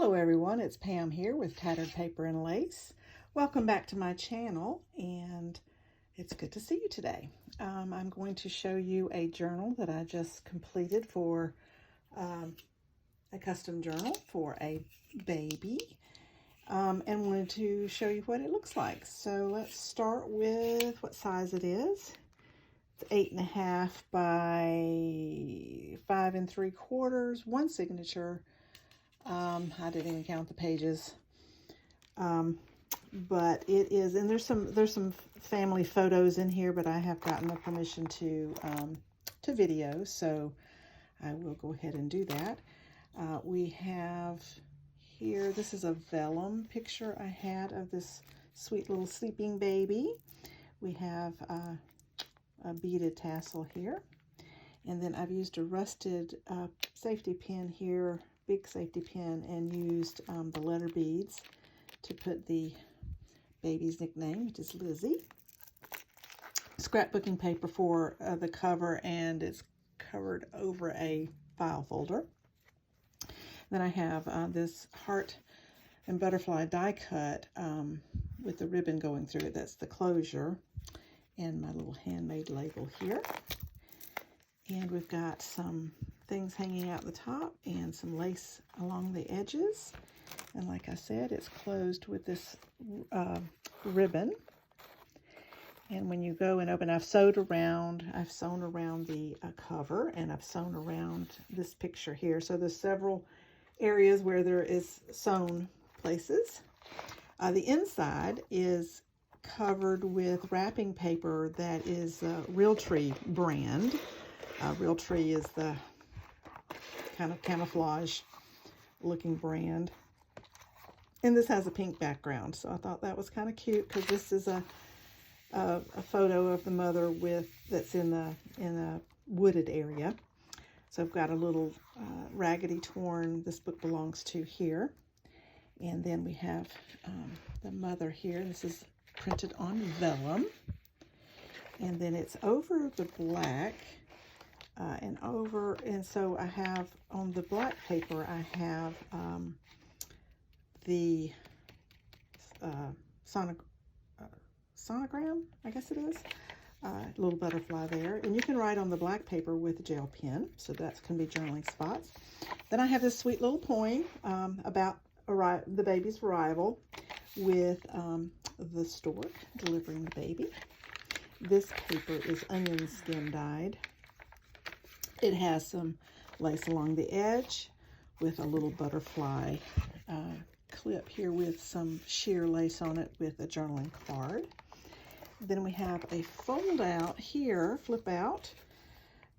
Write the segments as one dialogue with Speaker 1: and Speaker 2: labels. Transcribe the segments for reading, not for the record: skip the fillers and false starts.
Speaker 1: Hello everyone, it's Pam here with Tattered Paper and Lace. Welcome back to my channel, and it's good to see you today. I'm going to show you a journal that I just completed for a custom journal for a baby, and wanted to show you what it looks like. So let's start with what size it is. It's 8.5 by 5 3/4, one signature. I didn't even count the pages, but it is, and there's some family photos in here, but I have gotten the permission to video, so I will go ahead and do that. We have here, this is a vellum picture I had of this sweet little sleeping baby. We have a beaded tassel here, and then I've used a rusted safety pin here, big safety pin, and used the letter beads to put the baby's nickname, which is Lizzie. Scrapbooking paper for the cover, and it's covered over a file folder. Then I have this heart and butterfly die cut with the ribbon going through it. That's the closure, and my little handmade label here. And we've got some things hanging out the top and some lace along the edges. And like I said, it's closed with this ribbon. And when you go and open, I've sewn around the cover, and I've sewn around this picture here. So there's several areas where there is sewn places. The inside is covered with wrapping paper that is Realtree brand. Realtree is the kind of camouflage looking brand, and this has a pink background, so I thought that was kind of cute because this is a photo of the mother that's in a wooded area. So I've got a little raggedy torn "This book belongs to" here, and then we have the mother here. This is printed on vellum, and then it's over the black. And so I have on the black paper, I have the sonogram, I guess it is, little butterfly there. And you can write on the black paper with a gel pen, so that can be journaling spots. Then I have this sweet little poem about the baby's arrival with the stork delivering the baby. This paper is onion skin dyed. It has some lace along the edge with a little butterfly clip here with some sheer lace on it with a journaling card. Then we have a fold out here, flip out,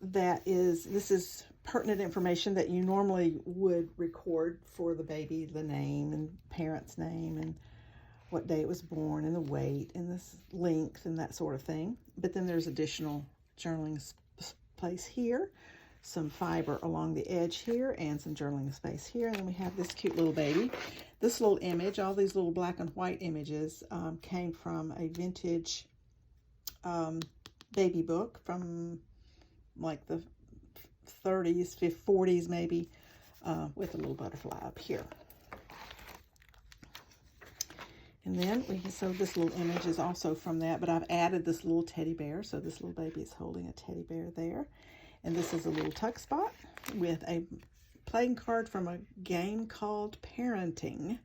Speaker 1: this is pertinent information that you normally would record for the baby, the name and parent's name and what day it was born and the weight and the length and that sort of thing. But then there's additional journaling place here, some fiber along the edge here, and some journaling space here. And then we have this cute little baby. This little image, all these little black and white images came from a vintage baby book from like the 30s, 40s maybe, with a little butterfly up here. And then so this little image is also from that, but I've added this little teddy bear. So this little baby is holding a teddy bear there. And this is a little tuck spot with a playing card from a game called Parenting.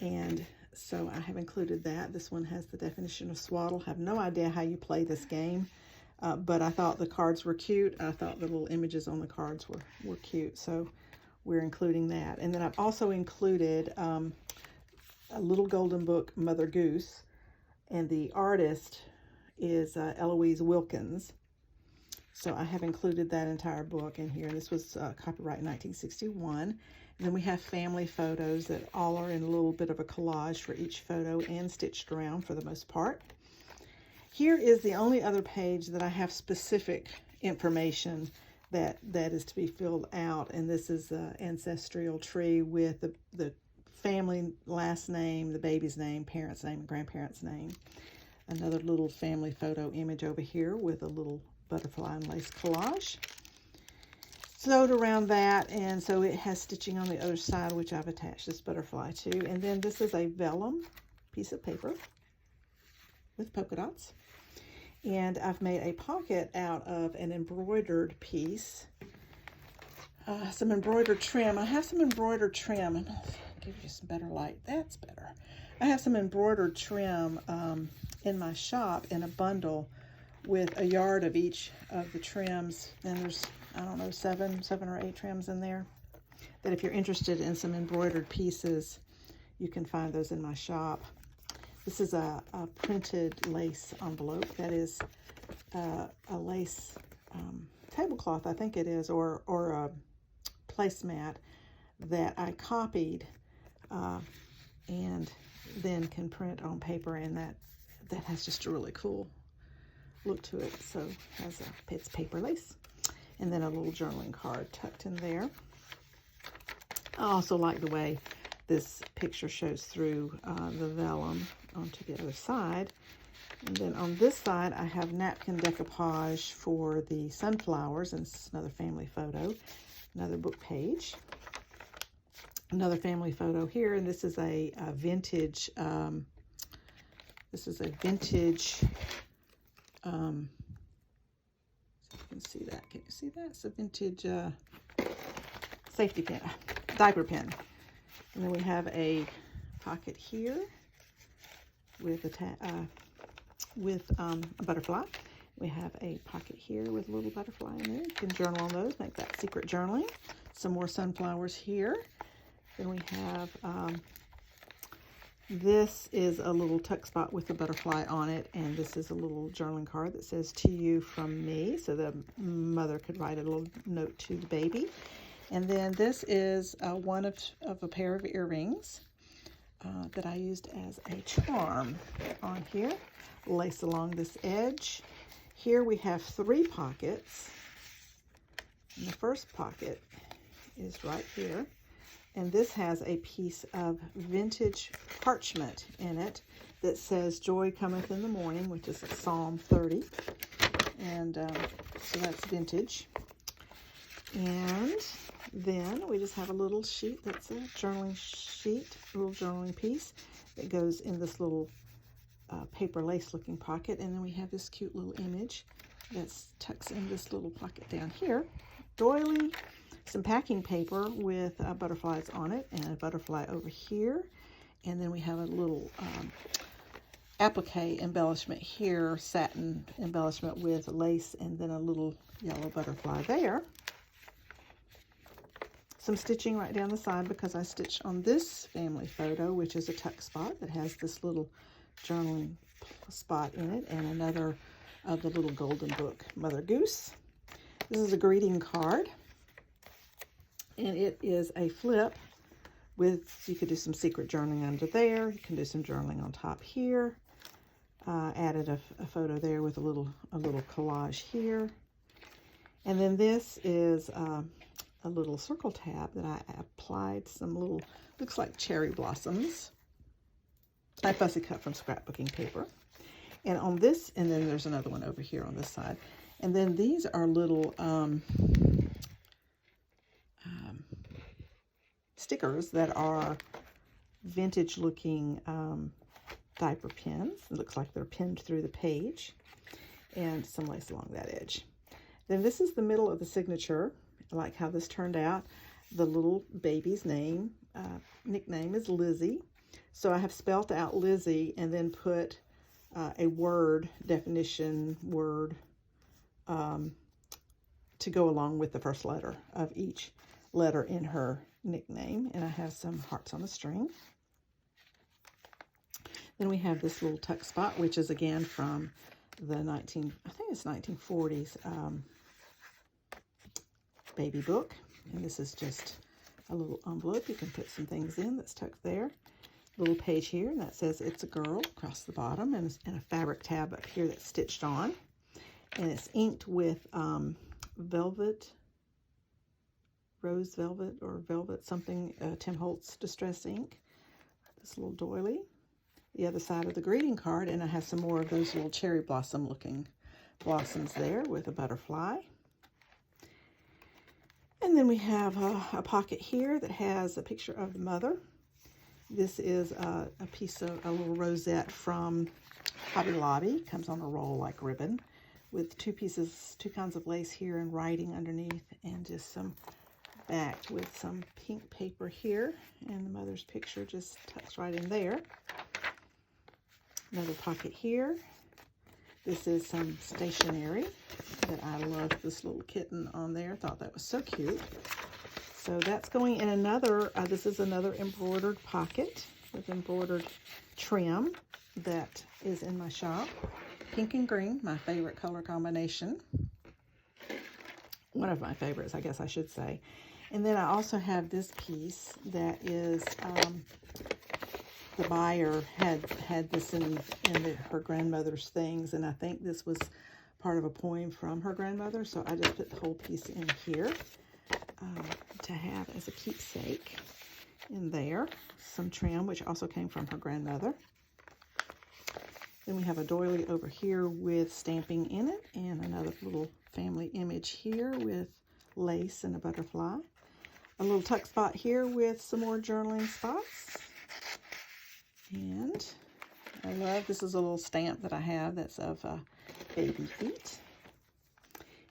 Speaker 1: And so I have included that. This one has the definition of swaddle. I have no idea how you play this game, but I thought the cards were cute. I thought the little images on the cards were cute. So we're including that. And then I've also included a little golden book, Mother Goose, and the artist is Eloise Wilkins. So I have included that entire book in here. This was copyright 1961. And then we have family photos that all are in a little bit of a collage for each photo and stitched around for the most part. Here is the only other page that I have specific information that is to be filled out. And this is the ancestral tree with the family last name, the baby's name, parent's name, and grandparent's name. Another little family photo image over here with a little butterfly and lace collage. sewed around that, and so it has stitching on the other side, which I've attached this butterfly to. And then this is a vellum piece of paper with polka dots. And I've made a pocket out of an embroidered piece. Some embroidered trim. I have some embroidered trim. I'm going to give you some better light. That's better. I have some embroidered trim in my shop in a bundle with a yard of each of the trims. And there's, I don't know, seven or eight trims in there. That if you're interested in some embroidered pieces, you can find those in my shop. This is a printed lace envelope. That is a lace tablecloth, I think it is, or a placemat that I copied and then can print on paper, and that has just a really cool look to it. So it's paper lace, and then a little journaling card tucked in there. I also like the way this picture shows through the vellum onto the other side. And then on this side, I have napkin decoupage for the sunflowers, and this is another family photo, another book page, another family photo here, and this is a vintage. This is a vintage. So you can see that. Can you see that? It's a vintage safety pin, diaper pin. And then we have a pocket here with a butterfly. We have a pocket here with a little butterfly in there. You can journal on those, make that secret journaling. Some more sunflowers here. Then we have, this is a little tuck spot with a butterfly on it, and this is a little journaling card that says, "To you from me," so the mother could write a little note to the baby. And then this is one of a pair of earrings that I used as a charm on here. Lace along this edge. Here we have 3 pockets. And the first pocket is right here. And this has a piece of vintage parchment in it that says, "Joy cometh in the morning," which is Psalm 30. And so that's vintage. And then we just have a little sheet that's a journaling sheet, a little journaling piece that goes in this little paper lace looking pocket. And then we have this cute little image that tucks in this little pocket down here. Doily, some packing paper with butterflies on it, and a butterfly over here. And then we have a little applique embellishment here, satin embellishment with lace, and then a little yellow butterfly there. Some stitching right down the side because I stitched on this family photo, which is a tuck spot that has this little journaling spot in it, and another of the little golden book, Mother Goose. This is a greeting card, and it is a flip with, you could do some secret journaling under there. You can do some journaling on top here. Added a photo there with a little collage here. And then this is a little circle tab that I applied some little, looks like cherry blossoms. I fussy cut from scrapbooking paper. And on this, and then there's another one over here on this side. And then these are little stickers that are vintage looking diaper pins. It looks like they're pinned through the page, and some lace along that edge. Then this is the middle of the signature. I like how this turned out. The little baby's name, nickname is Lizzie. So I have spelt out Lizzie and then put a word, definition word, to go along with the first letter of each letter in her nickname. And I have some hearts on a string. Then we have this little tuck spot, which is again from the 1940s baby book. And this is just a little envelope. You can put some things in that's tucked there. Little page here, and that says "It's a Girl" across the bottom, and a fabric tab up here that's stitched on. And it's inked with velvet, rose velvet or velvet something, Tim Holtz Distress ink. This little doily. The other side of the greeting card, and I have some more of those little cherry blossom looking blossoms there with a butterfly. And then we have a pocket here that has a picture of the mother. This is a piece of a little rosette from Hobby Lobby. Comes on a roll like ribbon with two kinds of lace here and writing underneath, and just some backed with some pink paper here, and the mother's picture just tucks right in there. Another pocket here. This is some stationery that I love. This little kitten on there. Thought that was so cute. So that's going in another, this is another embroidered pocket with embroidered trim that is in my shop. Pink and green, my favorite color combination. One of my favorites, I guess I should say. And then I also have this piece that is, the buyer had this in her grandmother's things, and I think this was part of a poem from her grandmother, so I just put the whole piece in here to have as a keepsake in there. Some trim, which also came from her grandmother. Then we have a doily over here with stamping in it, and another little family image here with lace and a butterfly. A little tuck spot here with some more journaling spots. And I love, this is a little stamp that I have that's of baby feet.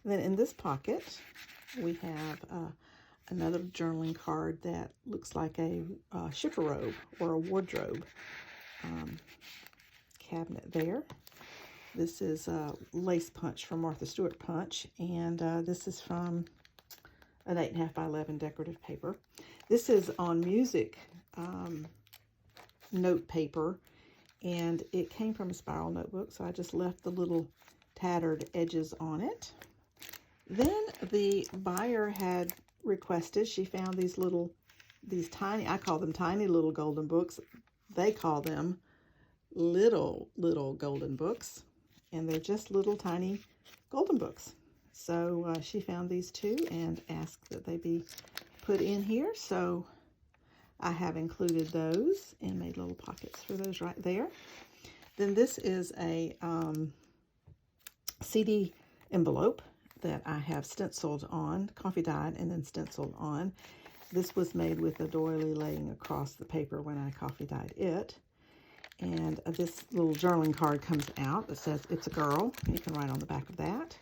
Speaker 1: And then in this pocket, we have another journaling card that looks like a shipper robe or a wardrobe cabinet there. This is Lace Punch from Martha Stewart Punch, and this is from an 8.5 by 11 decorative paper. This is on music note paper, and it came from a spiral notebook, so I just left the little tattered edges on it. Then the buyer had requested, she found these tiny, I call them tiny little golden books. They call them little golden books, and they're just little tiny golden books. So she found these two and asked that they be put in here. So I have included those and made little pockets for those right there. Then this is a CD envelope that I have stenciled on, coffee dyed and then stenciled on. This was made with a doily laying across the paper when I coffee dyed it. And this little journaling card comes out that says, "It's a girl." You can write on the back of that.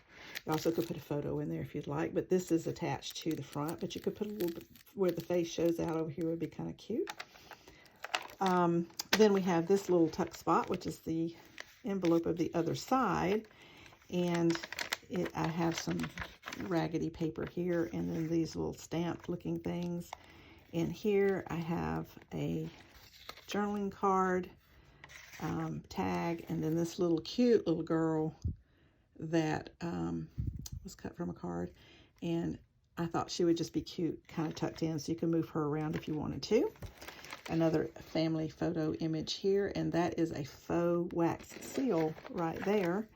Speaker 1: You also could put a photo in there if you'd like, but this is attached to the front, but you could put a little bit where the face shows out over here would be kind of cute. Then we have this little tuck spot, which is the envelope of the other side, and I have some raggedy paper here, and then these little stamped looking things. And here I have a journaling card, tag, and then this little cute little girl that was cut from a card, and I thought she would just be cute, kind of tucked in, so you can move her around if you wanted to. Another family photo image here, and that is a faux wax seal right there.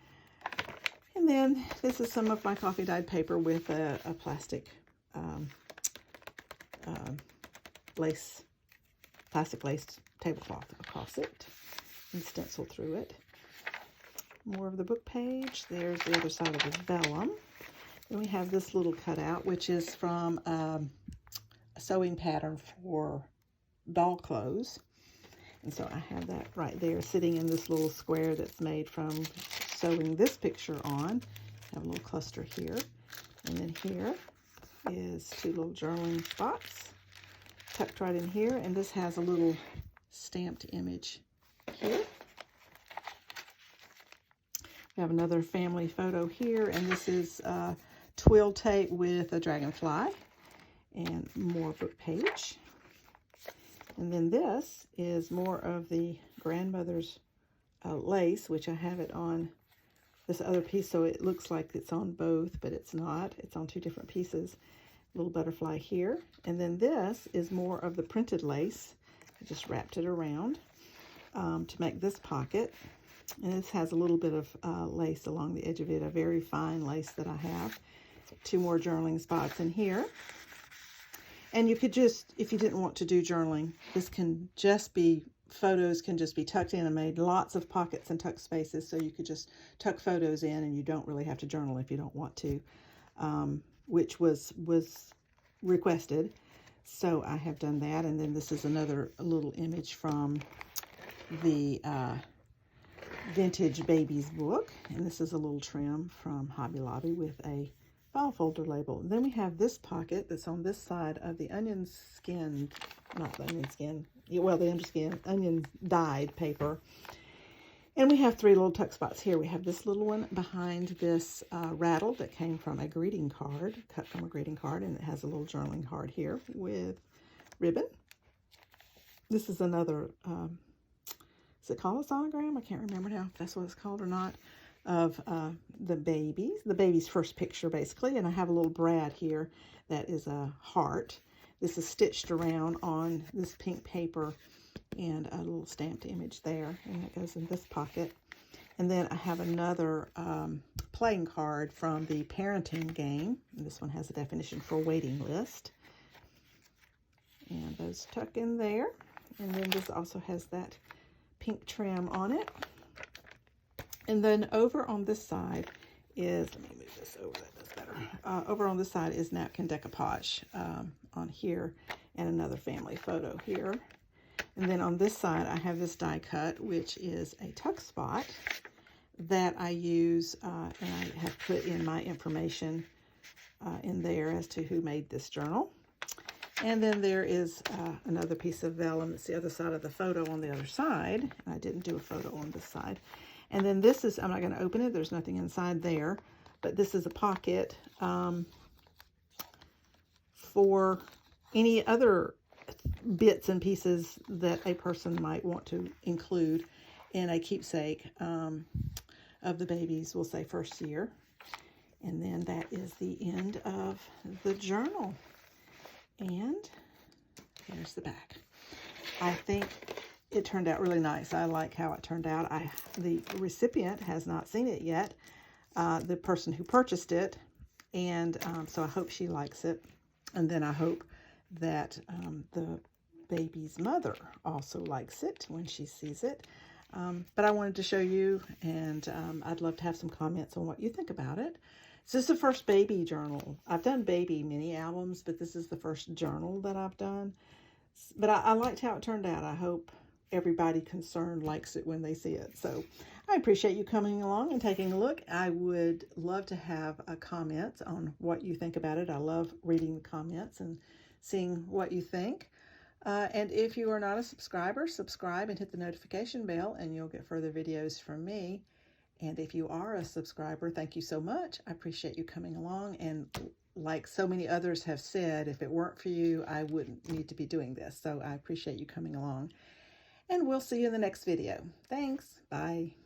Speaker 1: And then this is some of my coffee dyed paper with a plastic plastic lace tablecloth across it and stenciled through it. More of the book page. There's the other side of the vellum. Then we have this little cutout, which is from a sewing pattern for doll clothes. And so I have that right there sitting in this little square that's made from sewing this picture on. I have a little cluster here. And then here is two little journaling spots tucked right in here. And this has a little stamped image here. We have another family photo here, and this is twill tape with a dragonfly, and more book page. And then this is more of the grandmother's lace, which I have it on this other piece, so it looks like it's on both, but it's not. It's on two different pieces. Little butterfly here. And then this is more of the printed lace. I just wrapped it around to make this pocket. And this has a little bit of lace along the edge of it, a very fine lace that I have. Two more journaling spots in here. And you could just, if you didn't want to do journaling, this can just be, photos can just be tucked in and made lots of pockets and tuck spaces, so you could just tuck photos in and you don't really have to journal if you don't want to, which was requested. So I have done that. And then this is another little image from the Vintage Babies book. And this is a little trim from Hobby Lobby with a file folder label. And then we have this pocket that's on this side of the onion skin, not the onion skin, well, the onion dyed paper. And we have 3 little tuck spots here. We have this little one behind this rattle that came from a greeting card, cut from a greeting card, and it has a little journaling card here with ribbon. This is another, is it called a sonogram? I can't remember now if that's what it's called or not, of the baby's first picture, basically. And I have a little Brad here that is a heart. This is stitched around on this pink paper, and a little stamped image there, and that goes in this pocket. And then I have another playing card from the parenting game, and this one has a definition for waiting list, and those tuck in there. And then this also has that pink trim on it. And then over on this side is, let me move this over, that does better. Over on this side is napkin decoupage on here, and another family photo here. And then on this side, I have this die cut, which is a tuck spot that I use, and I have put in my information in there as to who made this journal. And then there is another piece of vellum. That's the other side of the photo on the other side. I didn't do a photo on this side. And then this is, I'm not going to open it. There's nothing inside there. But this is a pocket for any other bits and pieces that a person might want to include in a keepsake of the baby's, we'll say, first year. And then that is the end of the journal. And here's the back. I think it turned out really nice. I like how it turned out. The recipient has not seen it yet, the person who purchased it, and so I hope she likes it. And then I hope that the baby's mother also likes it when she sees it. But I wanted to show you, and I'd love to have some comments on what you think about it. So this is the first baby journal. I've done baby mini albums, but this is the first journal that I've done. But I liked how it turned out. I hope everybody concerned likes it when they see it. So I appreciate you coming along and taking a look. I would love to have a comment on what you think about it. I love reading the comments and seeing what you think. And if you are not a subscriber, subscribe and hit the notification bell, and you'll get further videos from me. And if you are a subscriber, thank you so much. I appreciate you coming along. And like so many others have said, if it weren't for you, I wouldn't need to be doing this. So I appreciate you coming along. And we'll see you in the next video. Thanks. Bye.